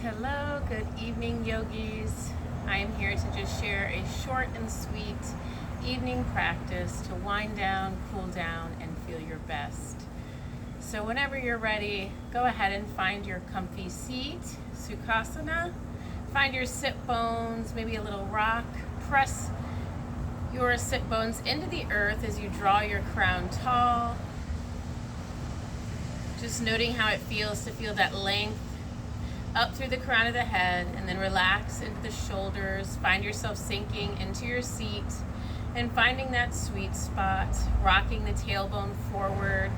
Hello, good evening, yogis. I am here to just share a short and sweet evening practice to wind down, cool down, and feel your best. So whenever you're ready, go ahead and find your comfy seat, Sukhasana. Find your sit bones, maybe a little rock. Press your sit bones into the earth as you draw your crown tall. Just noting how it feels to feel that length up through the crown of the head, and then relax into the shoulders. Find yourself sinking into your seat and finding that sweet spot, rocking the tailbone forward,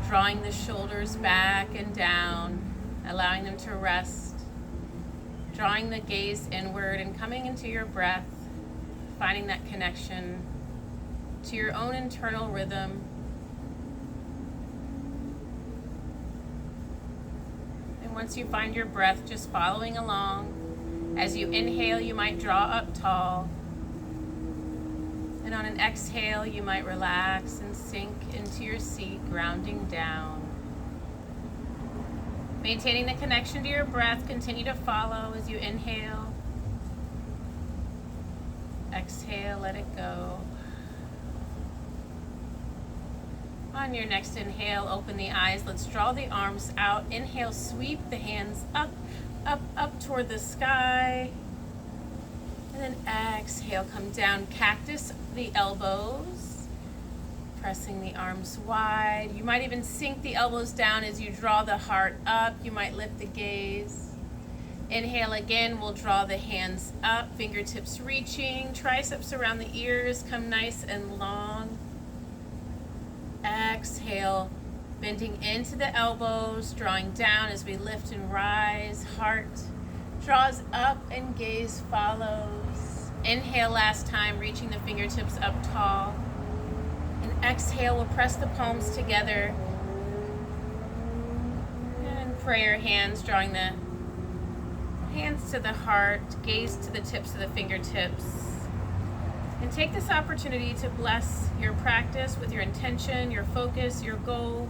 drawing the shoulders back and down, allowing them to rest, drawing the gaze inward and coming into your breath, finding that connection to your own internal rhythm. Once you find your breath, just following along. As you inhale, you might draw up tall. And on an exhale, you might relax and sink into your seat, grounding down. Maintaining the connection to your breath, continue to follow as you inhale. Exhale, let it go. On your next inhale, open the eyes. Let's draw the arms out. Inhale, sweep the hands up, up, up toward the sky. And then exhale, come down, cactus the elbows. Pressing the arms wide. You might even sink the elbows down as you draw the heart up. You might lift the gaze. Inhale again, we'll draw the hands up, fingertips reaching, triceps around the ears, come nice and long. Exhale, bending into the elbows, drawing down as we lift and rise. Heart draws up and gaze follows. Inhale last time, reaching the fingertips up tall. And exhale, we'll press the palms together. And prayer hands, drawing the hands to the heart, gaze to the tips of the fingertips. And take this opportunity to bless your practice with your intention, your focus, your goal,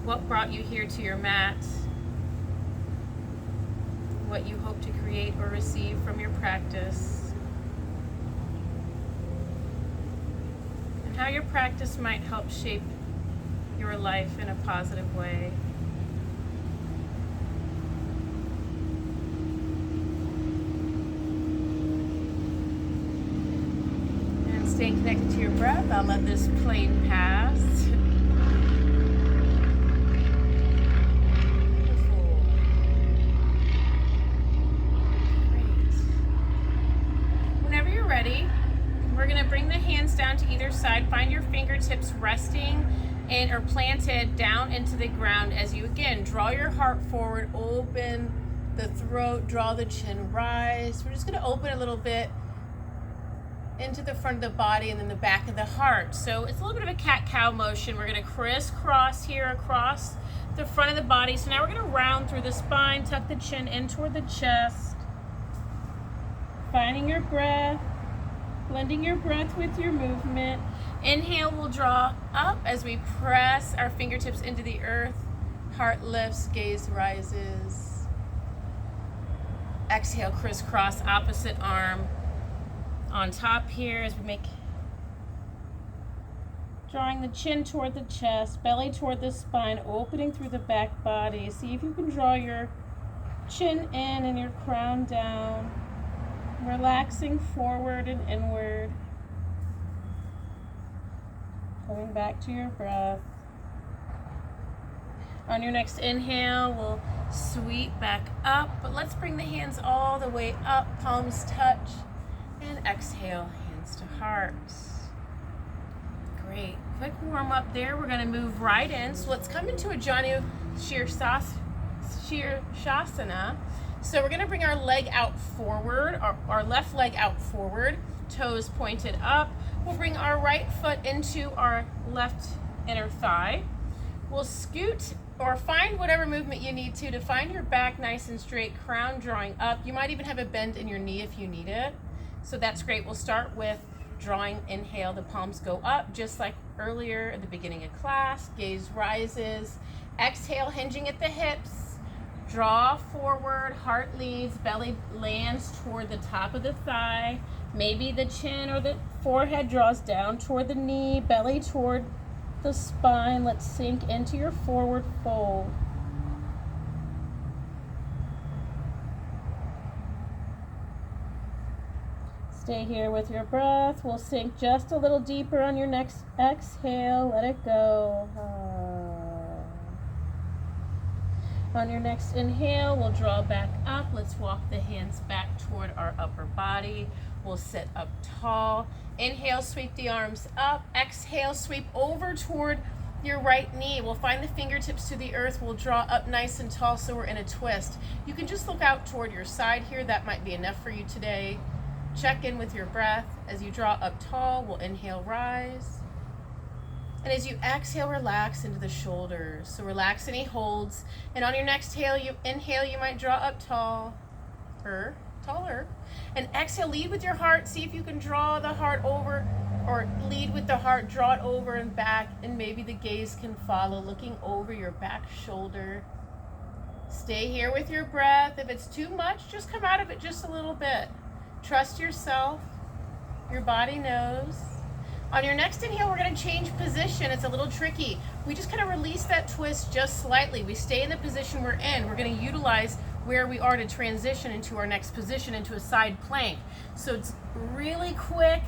what brought you here to your mat, what you hope to create or receive from your practice, and how your practice might help shape your life in a positive way. Staying connected to your breath, I'll let this plane pass. Beautiful. Great. Whenever you're ready, we're going to bring the hands down to either side. Find your fingertips resting and or planted down into the ground as you again draw your heart forward, open the throat, draw the chin, rise. We're just going to open a little bit into the front of the body and then the back of the heart. So it's a little bit of a cat-cow motion. We're going to crisscross here across the front of the body. So now we're going to round through the spine, tuck the chin in toward the chest. Finding your breath, blending your breath with your movement. Inhale, we'll draw up as we press our fingertips into the earth. Heart lifts, gaze rises. Exhale, crisscross, opposite arm on top here as we make, drawing the chin toward the chest, belly toward the spine, opening through the back body. See if you can draw your chin in and your crown down, relaxing forward and inward. Coming back to your breath. On your next inhale, we'll sweep back up, but let's bring the hands all the way up, palms touch. And exhale, hands to heart. Great. Quick warm up there. We're going to move right in. So let's come into a Janu Shirshasana. So we're going to bring our leg out forward, our left leg out forward, toes pointed up. We'll bring our right foot into our left inner thigh. We'll scoot or find whatever movement you need to find your back nice and straight, crown drawing up. You might even have a bend in your knee if you need it. So that's great. We'll start with drawing, inhale, the palms go up, just like earlier at the beginning of class. Gaze rises. Exhale, hinging at the hips. Draw forward, heart leads, belly lands toward the top of the thigh. Maybe the chin or the forehead draws down toward the knee, belly toward the spine. Let's sink into your forward fold. Stay here with your breath. We'll sink just a little deeper on your next exhale. Let it go. On your next inhale, we'll draw back up. Let's walk the hands back toward our upper body. We'll sit up tall. Inhale, sweep the arms up. Exhale, sweep over toward your right knee. We'll find the fingertips to the earth. We'll draw up nice and tall so we're in a twist. You can just look out toward your side here. That might be enough for you today. Check in with your breath. As you draw up tall, we'll inhale, rise. And as you exhale, relax into the shoulders. So relax any holds. And on your next inhale, you might draw up taller. And exhale, lead with your heart. See if you can draw the heart over, or lead with the heart, draw it over and back, and maybe the gaze can follow, looking over your back shoulder. Stay here with your breath. If it's too much, just come out of it just a little bit. Trust yourself. Your body knows. On your next inhale, we're going to change position. It's a little tricky. We just kind of release that twist just slightly. We stay in the position we're in. We're going to utilize where we are to transition into our next position, into a side plank. So it's really quick.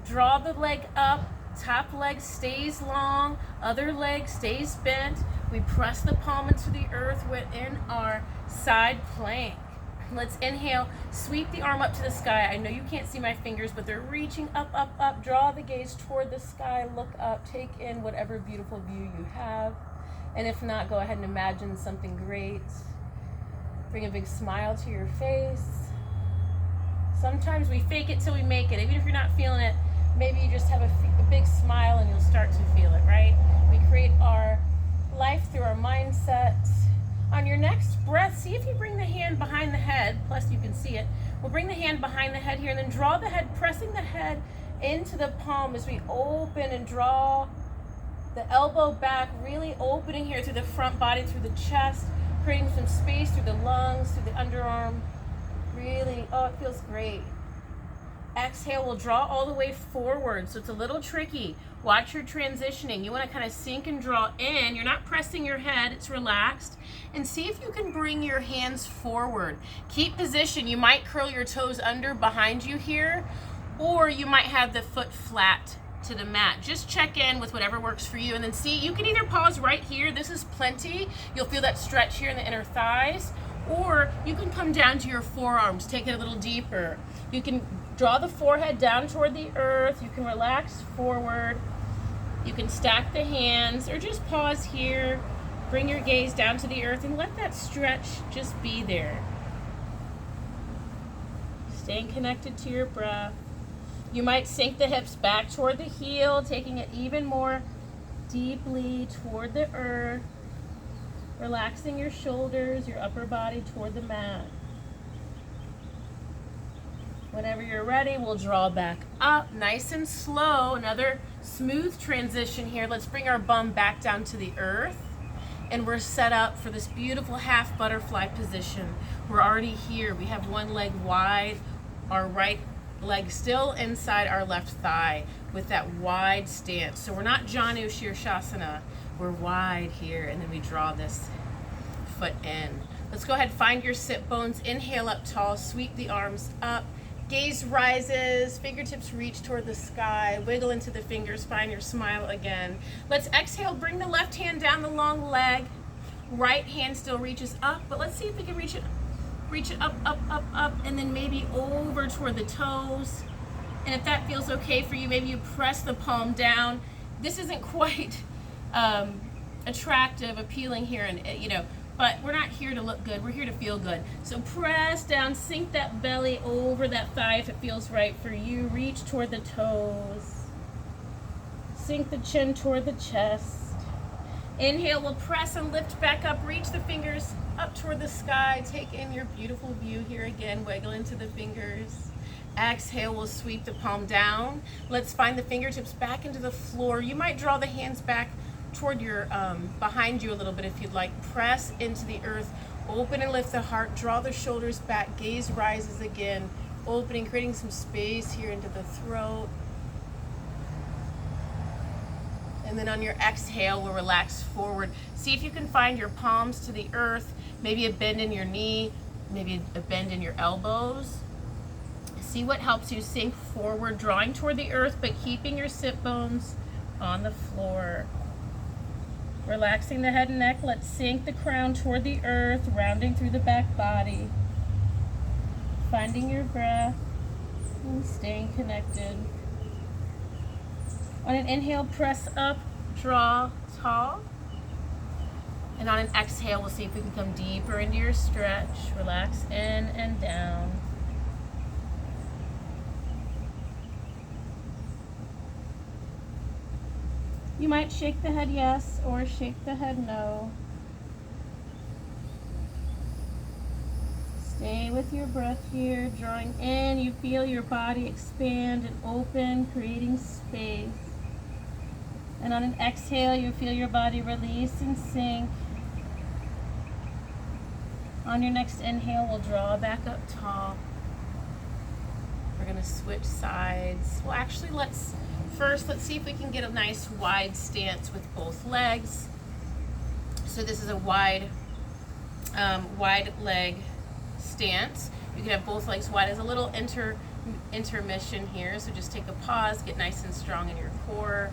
Draw the leg up. Top leg stays long. Other leg stays bent. We press the palm into the earth within our side plank. Let's inhale, sweep the arm up to the sky. I know you can't see my fingers, but they're reaching up, up, up. Draw the gaze toward the sky, look up, take in whatever beautiful view you have. And if not, go ahead and imagine something great. Bring a big smile to your face. Sometimes we fake it till we make it. Even if you're not feeling it, maybe you just have a big smile and you'll start to feel it, right? We create our life through our mindset. On your next breath, see if you bring the hand behind the head, plus you can see it. We'll bring the hand behind the head here and then draw the head, pressing the head into the palm as we open and draw the elbow back, really opening here through the front body, through the chest, creating some space through the lungs, through the underarm. Really, oh, it feels great. Exhale, we'll draw all the way forward, so it's a little tricky. Watch your transitioning. You want to kind of sink and draw in. You're not pressing your head, it's relaxed. And see if you can bring your hands forward. Keep position. You might curl your toes under behind you here, or you might have the foot flat to the mat. Just check in with whatever works for you, and then see, you can either pause right here. This is plenty. You'll feel that stretch here in the inner thighs, or you can come down to your forearms, take it a little deeper. You can draw the forehead down toward the earth. You can relax forward. You can stack the hands, or just pause here. Bring your gaze down to the earth and let that stretch just be there. Staying connected to your breath. You might sink the hips back toward the heel, taking it even more deeply toward the earth. Relaxing your shoulders, your upper body toward the mat. Whenever you're ready, we'll draw back up, nice and slow. Another smooth transition here. Let's bring our bum back down to the earth. And we're set up for this beautiful half butterfly position. We're already here. We have one leg wide, our right leg still inside our left thigh with that wide stance. So we're not Janu Shirshasana. We're wide here, and then we draw this foot in. Let's go ahead, find your sit bones. Inhale up tall, sweep the arms up. Gaze rises, fingertips reach toward the sky, wiggle into the fingers, find your smile again. Let's exhale, bring the left hand down the long leg. Right hand still reaches up, but let's see if we can reach it up, up, up, up, and then maybe over toward the toes. And if that feels okay for you, maybe you press the palm down. This isn't quite attractive, appealing here, and but we're not here to look good, we're here to feel good. So press down, sink that belly over that thigh if it feels right for you. Reach toward the toes. Sink the chin toward the chest. Inhale, we'll press and lift back up. Reach the fingers up toward the sky. Take in your beautiful view here again. Wiggle into the fingers. Exhale, we'll sweep the palm down. Let's find the fingertips back into the floor. You might draw the hands back toward your behind you a little bit if you'd like. Press into the earth, Open and lift the heart, draw the shoulders back, gaze rises again, opening, creating some space here into the throat. And then on your exhale, we'll relax forward. See if you can find your palms to the earth, maybe a bend in your knee, maybe a bend in your elbows. See what helps you sink forward, drawing toward the earth, but keeping your sit bones on the floor. Relaxing the head and neck, let's sink the crown toward the earth, rounding through the back body. Finding your breath and staying connected. On an inhale, press up, draw tall. And on an exhale, we'll see if we can come deeper into your stretch. Relax in and down. You might shake the head yes or shake the head no. Stay with your breath here, drawing in. You feel your body expand and open, creating space. And on an exhale, you feel your body release and sink. On your next inhale, we'll draw back up tall. We're gonna switch sides. Well, actually, let's see if we can get a nice wide stance with both legs. So this is a wide leg stance. You can have both legs wide. There's a little intermission here, so just take a pause, get nice and strong in your core.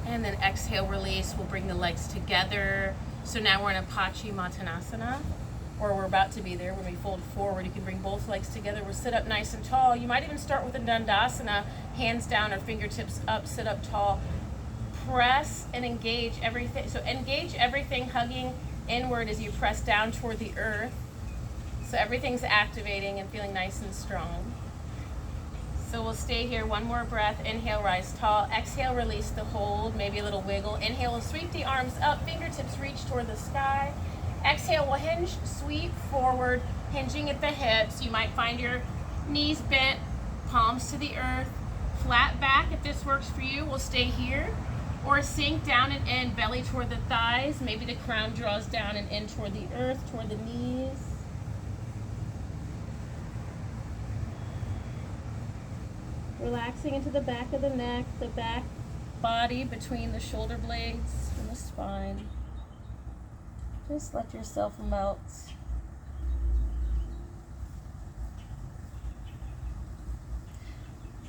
And then exhale, release. We'll bring the legs together. So now we're in a Paschimottanasana, or we're about to be there. When we fold forward, you can bring both legs together. We'll sit up nice and tall. You might even start with a Dandasana, hands down or fingertips up, sit up tall. Press and engage everything. So engage everything, hugging inward as you press down toward the earth. So everything's activating and feeling nice and strong. So we'll stay here, one more breath. Inhale, rise tall. Exhale, release the hold, maybe a little wiggle. Inhale, we'll sweep the arms up, fingertips reach toward the sky. Exhale, we'll hinge, sweep forward, hinging at the hips. You might find your knees bent, palms to the earth. Flat back, if this works for you, we'll stay here. Or sink down and in, belly toward the thighs. Maybe the crown draws down and in toward the earth, toward the knees. Relaxing into the back of the neck, the back body between the shoulder blades and the spine. Just let yourself melt.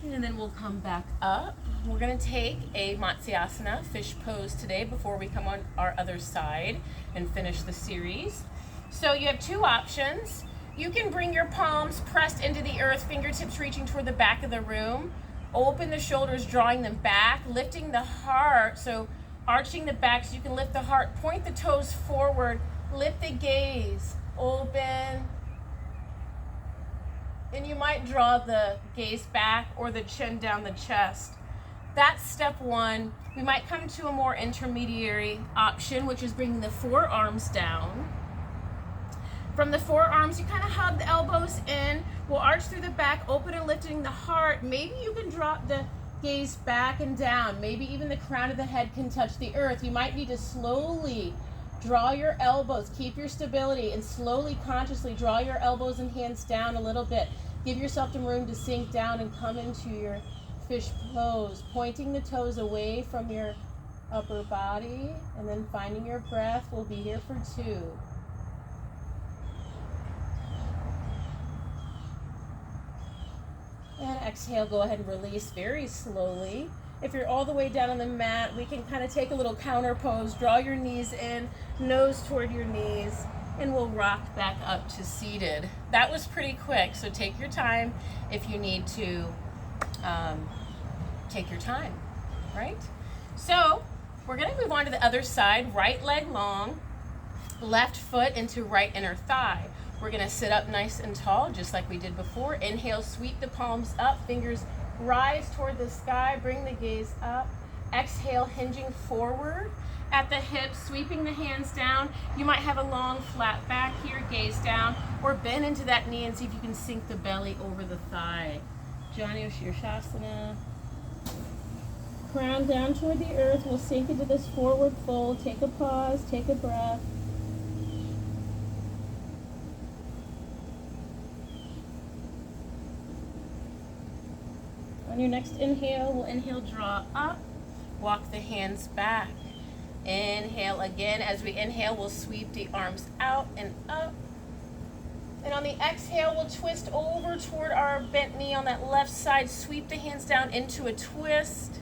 And then we'll come back up. We're going to take a Matsyasana, fish pose today before we come on our other side and finish the series. So you have two options. You can bring your palms pressed into the earth, fingertips reaching toward the back of the room. Open the shoulders, drawing them back, lifting the heart. So arching the back so you can lift the heart. Point the toes forward, lift the gaze, open. And you might draw the gaze back or the chin down the chest. That's step one. We might come to a more intermediary option, which is bringing the forearms down. From the forearms, you kind of hug the elbows in. We'll arch through the back, open and lifting the heart. Maybe you can drop the gaze back and down. Maybe even the crown of the head can touch the earth. You might need to slowly draw your elbows, keep your stability, and slowly, consciously draw your elbows and hands down a little bit. Give yourself some room to sink down and come into your fish pose, pointing the toes away from your upper body, and then finding your breath. We'll be here for 2. And exhale, go ahead and release very slowly. If you're all the way down on the mat, we can kind of take a little counter pose. Draw your knees in, nose toward your knees, and we'll rock back up to seated. That was pretty quick, so take your time if you need to take your time, right? So we're gonna move on to the other side. Right leg long, left foot into right inner thigh. We're gonna sit up nice and tall, just like we did before. Inhale, sweep the palms up, fingers rise toward the sky, bring the gaze up. Exhale, hinging forward at the hips, sweeping the hands down. You might have a long flat back here, gaze down, or bend into that knee and see if you can sink the belly over the thigh. Janu Shirshasana. Crown down toward the earth. We'll sink into this forward fold. Take a pause, take a breath. On your next inhale, we'll inhale, draw up, walk the hands back. Inhale again. As we inhale, we'll sweep the arms out and up. And on the exhale, we'll twist over toward our bent knee on that left side. Sweep the hands down into a twist.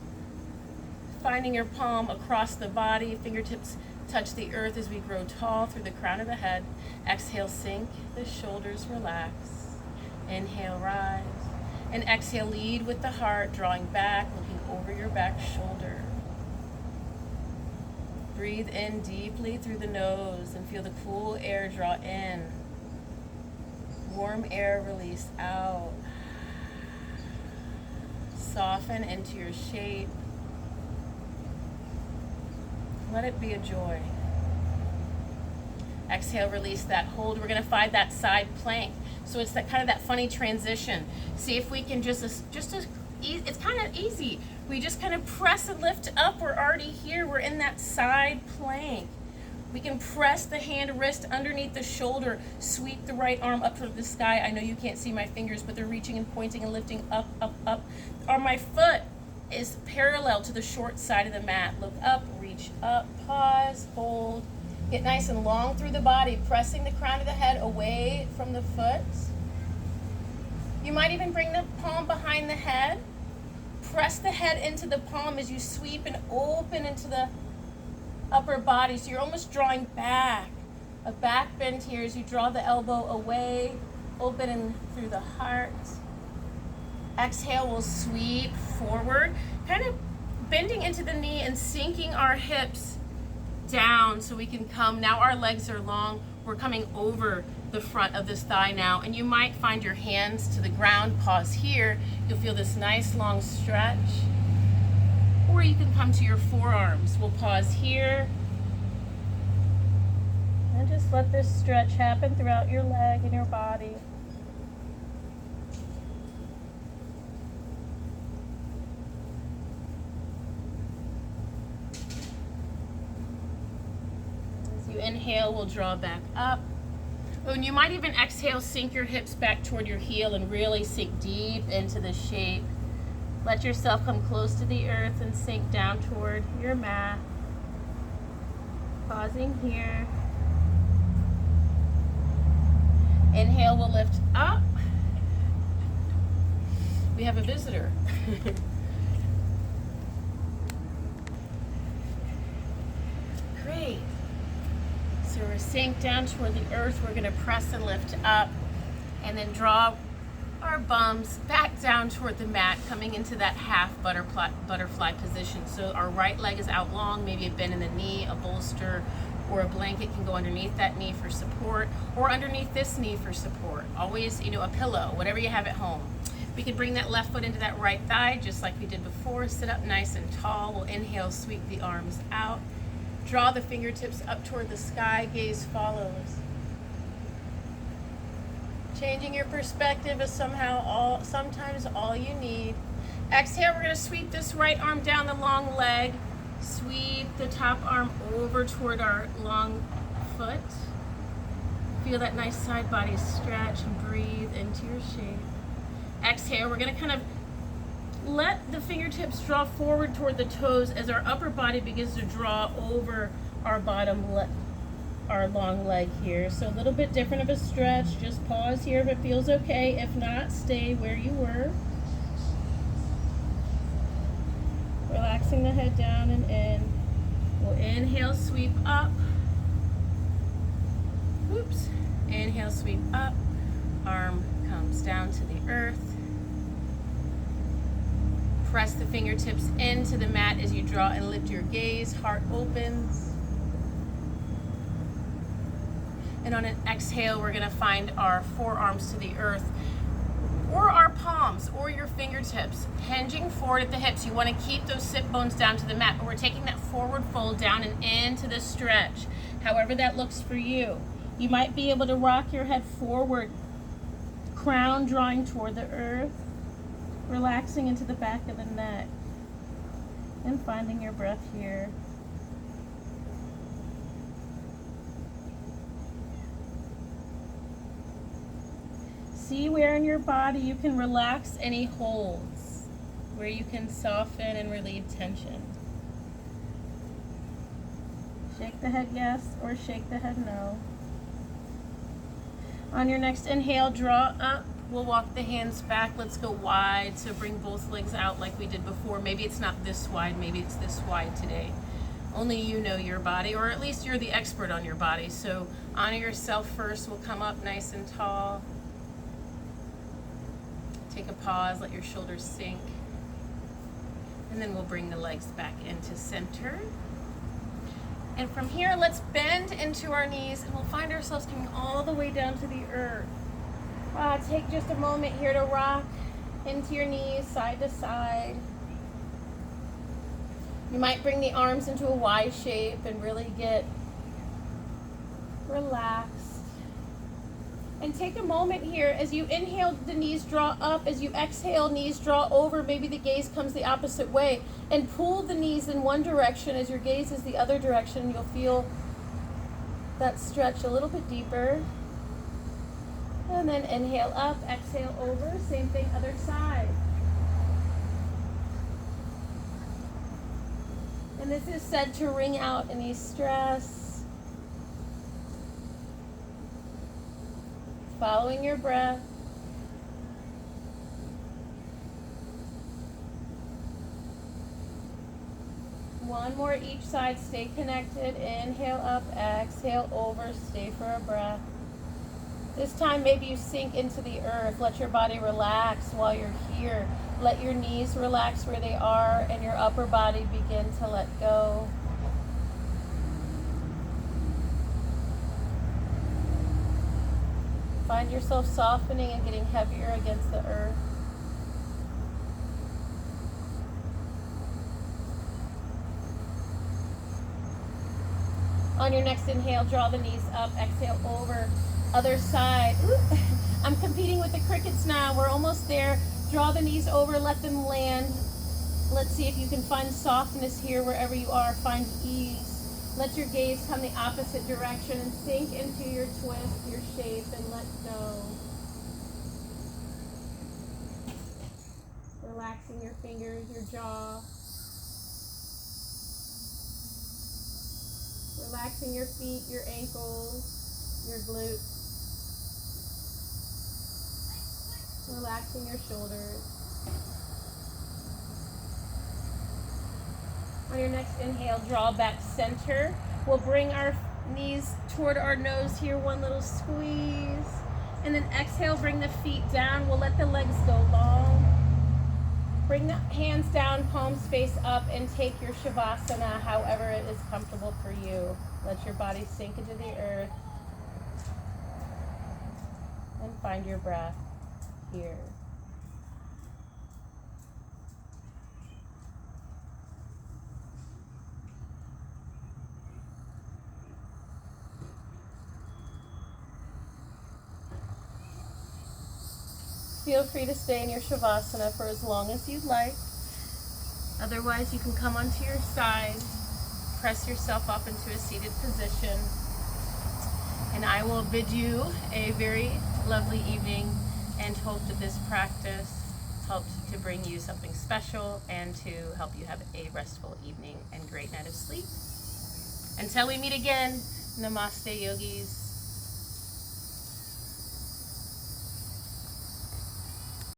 Finding your palm across the body. Fingertips touch the earth as we grow tall through the crown of the head. Exhale, sink. The shoulders relax. Inhale, rise. And exhale, lead with the heart, drawing back, looking over your back shoulder. Breathe in deeply through the nose and feel the cool air draw in. Warm air release out. Soften into your shape. Let it be a joy. Exhale, release that hold. We're going to find that side plank. So it's that kind of that funny transition. See if we can it's kind of easy. We just kind of press and lift up. We're already here. We're in that side plank. We can press the hand, wrist underneath the shoulder, sweep the right arm up toward the sky. I know you can't see my fingers, but they're reaching and pointing and lifting up, up, up. Or my foot is parallel to the short side of the mat. Look up, reach up, pause, hold. Get nice and long through the body, pressing the crown of the head away from the foot. You might even bring the palm behind the head. Press the head into the palm as you sweep and open into the upper body. So you're almost drawing back. A back bend here as you draw the elbow away, open and through the heart. Exhale, we'll sweep forward, kind of bending into the knee and sinking our hips down so we can come. Now our legs are long. We're coming over the front of this thigh now, and you might find your hands to the ground. Pause here. You'll feel this nice long stretch. Or you can come to your forearms. We'll pause here. And just let this stretch happen throughout your leg and your body. As you inhale, we'll draw back up. And you might even exhale, sink your hips back toward your heel and really sink deep into the shape. Let yourself come close to the earth and sink down toward your mat. Pausing here. Inhale, we'll lift up. We have a visitor. Great. So we're sink down toward the earth. We're going to press and lift up and then draw our bums back down toward the mat, coming into that half butterfly position. So our right leg is out long, maybe a bend in the knee, a bolster or a blanket can go underneath that knee for support, or underneath this knee for support. Always, a pillow, whatever you have at home. We can bring that left foot into that right thigh, just like we did before. Sit up nice and tall. We'll inhale, sweep the arms out. Draw the fingertips up toward the sky, gaze follows. Changing your perspective is sometimes all you need. Exhale, we're going to sweep this right arm down the long leg. Sweep the top arm over toward our long foot. Feel that nice side body stretch and breathe into your shape. Exhale, we're going to kind of let the fingertips draw forward toward the toes as our upper body begins to draw over our our long leg here. So a little bit different of a stretch. Just pause here if it feels okay. If not, stay where you were. Relaxing the head down and in. We'll inhale, sweep up. Oops. Inhale, sweep up. Arm comes down to the earth. Press the fingertips into the mat as you draw and lift your gaze. Heart opens. And on an exhale, we're going to find our forearms to the earth, or our palms, or your fingertips, hinging forward at the hips. You want to keep those sit bones down to the mat, but we're taking that forward fold down and into the stretch, however that looks for you. You might be able to rock your head forward, crown drawing toward the earth, relaxing into the back of the neck, and finding your breath here. See where in your body you can relax any holds. where you can soften and relieve tension. Shake the head yes or shake the head no. On your next inhale, draw up. We'll walk the hands back. Let's go wide. So bring both legs out like we did before. Maybe it's not this wide. Maybe it's this wide today. Only you know your body, or at least you're the expert on your body. So honor yourself first. We'll come up nice and tall. Take a pause. Let your shoulders sink. And then we'll bring the legs back into center. And from here, let's bend into our knees, and we'll find ourselves coming all the way down to the earth. Take just a moment here to rock into your knees, side to side. You might bring the arms into a Y shape and really get relaxed. And take a moment here. As you inhale, the knees draw up. As you exhale, knees draw over. Maybe the gaze comes the opposite way. And pull the knees in one direction as your gaze is the other direction. You'll feel that stretch a little bit deeper. And then inhale up, exhale over. Same thing, other side. And this is said to wring out any stress. Following your breath. One more each side. Stay connected. Inhale up, exhale over. Stay for a breath. This time maybe you sink into the earth. Let your body relax while you're here. Let your knees relax where they are and your upper body begin to let go. Find yourself softening and getting heavier against the earth. On your next inhale, draw the knees up, exhale over. Other side. Ooh, I'm competing with the crickets now. We're almost there. Draw the knees over, let them land. Let's see if you can find softness here wherever you are. Find ease. Let your gaze come the opposite direction and sink into your twist, your shape, and let go. Relaxing your fingers, your jaw. Relaxing your feet, your ankles, your glutes. Relaxing your shoulders. On your next inhale, draw back center. We'll bring our knees toward our nose here, one little squeeze. And then exhale, bring the feet down. We'll let the legs go long. Bring the hands down, palms face up, and take your Shavasana however it is comfortable for you. Let your body sink into the earth. And find your breath here. Feel free to stay in your Shavasana for as long as you'd like. Otherwise, you can come onto your side, press yourself up into a seated position, and I will bid you a very lovely evening and hope that this practice helped to bring you something special and to help you have a restful evening and great night of sleep. Until we meet again, Namaste, yogis.